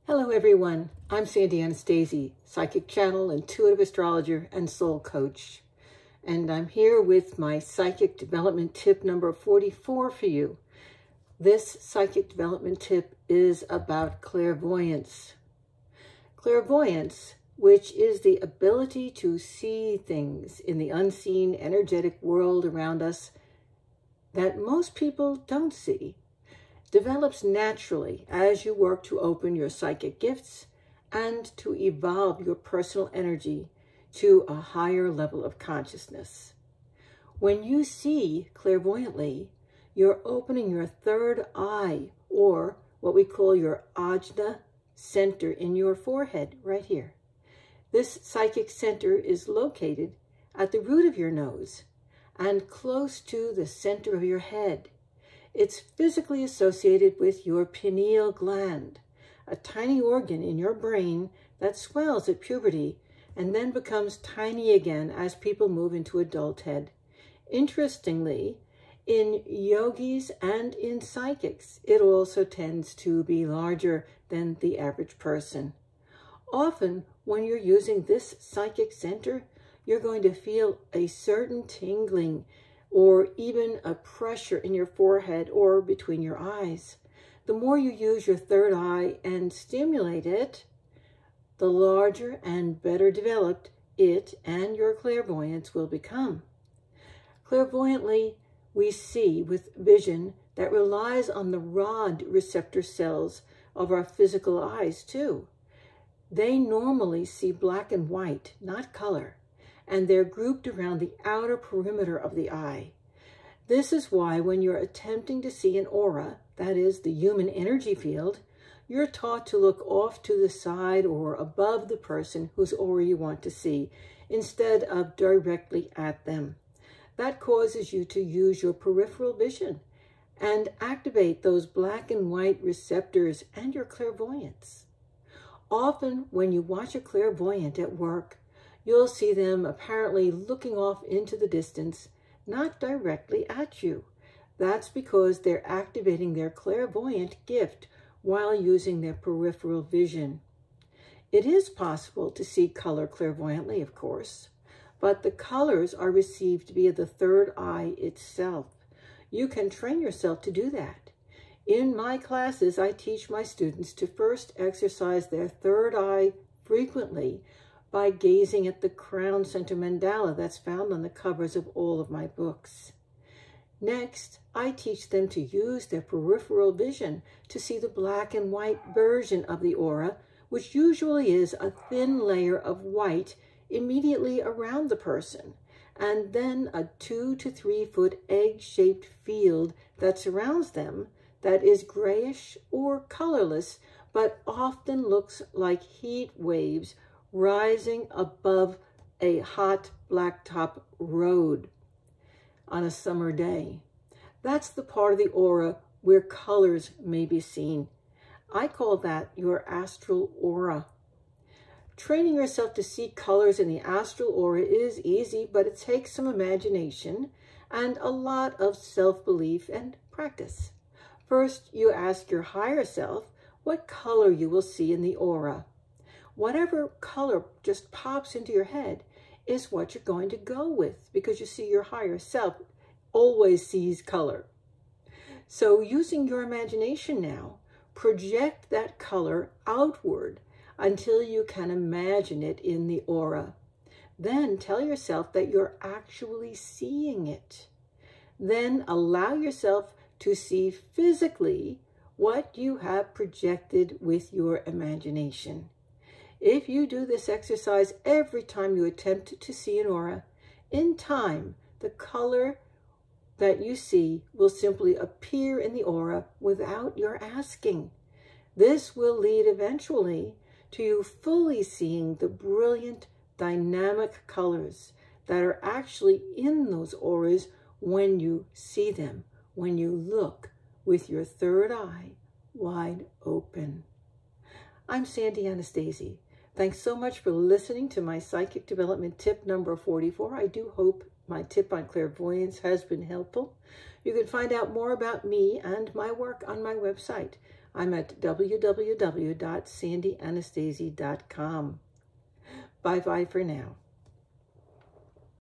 Hello everyone, I'm Sandy Anastasia, psychic channel, intuitive astrologer, and soul coach. And I'm here with my psychic development tip number 44 for you. This psychic development tip is about clairvoyance. Clairvoyance, which is the ability to see things in the unseen energetic world around us that most people don't see, develops naturally as you work to open your psychic gifts and to evolve your personal energy to a higher level of consciousness. When you see clairvoyantly, you're opening your third eye, or what we call your ajna center in your forehead, right here. This psychic center is located at the root of your nose and close to the center of your head. It's physically associated with your pineal gland, a tiny organ in your brain that swells at puberty and then becomes tiny again as people move into adulthood. Interestingly, in yogis and in psychics, it also tends to be larger than the average person. Often, when you're using this psychic center, you're going to feel a certain tingling or even a pressure in your forehead or between your eyes. The more you use your third eye and stimulate it, the larger and better developed it and your clairvoyance will become. Clairvoyantly, we see with vision that relies on the rod receptor cells of our physical eyes too. They normally see black and white, not color, and they're grouped around the outer perimeter of the eye. This is why when you're attempting to see an aura, that is the human energy field, you're taught to look off to the side or above the person whose aura you want to see, instead of directly at them. That causes you to use your peripheral vision and activate those black and white receptors and your clairvoyance. Often when you watch a clairvoyant at work, you'll see them apparently looking off into the distance, not directly at you. That's because they're activating their clairvoyant gift while using their peripheral vision. It is possible to see color clairvoyantly, of course, but the colors are received via the third eye itself. You can train yourself to do that. In my classes, I teach my students to first exercise their third eye frequently by gazing at the crown center mandala that's found on the covers of all of my books. Next, I teach them to use their peripheral vision to see the black and white version of the aura, which usually is a thin layer of white immediately around the person, and then a 2 to 3 foot egg-shaped field that surrounds them that is grayish or colorless, but often looks like heat waves rising above a hot blacktop road on a summer day. That's the part of the aura where colors may be seen. I call that your astral aura. Training yourself to see colors in the astral aura is easy, but it takes some imagination and a lot of self-belief and practice. First, you ask your higher self what color you will see in the aura. Whatever color just pops into your head is what you're going to go with, because you see your higher self always sees color. So using your imagination now, project that color outward until you can imagine it in the aura. Then tell yourself that you're actually seeing it. Then allow yourself to see physically what you have projected with your imagination. If you do this exercise every time you attempt to see an aura, in time, the color that you see will simply appear in the aura without your asking. This will lead eventually to you fully seeing the brilliant, dynamic colors that are actually in those auras when you see them, when you look with your third eye wide open. I'm Sandy Anastasia. Thanks so much for listening to my psychic development tip number 44. I do hope my tip on clairvoyance has been helpful. You can find out more about me and my work on my website. I'm at www.sandyanastasia.com. Bye-bye for now.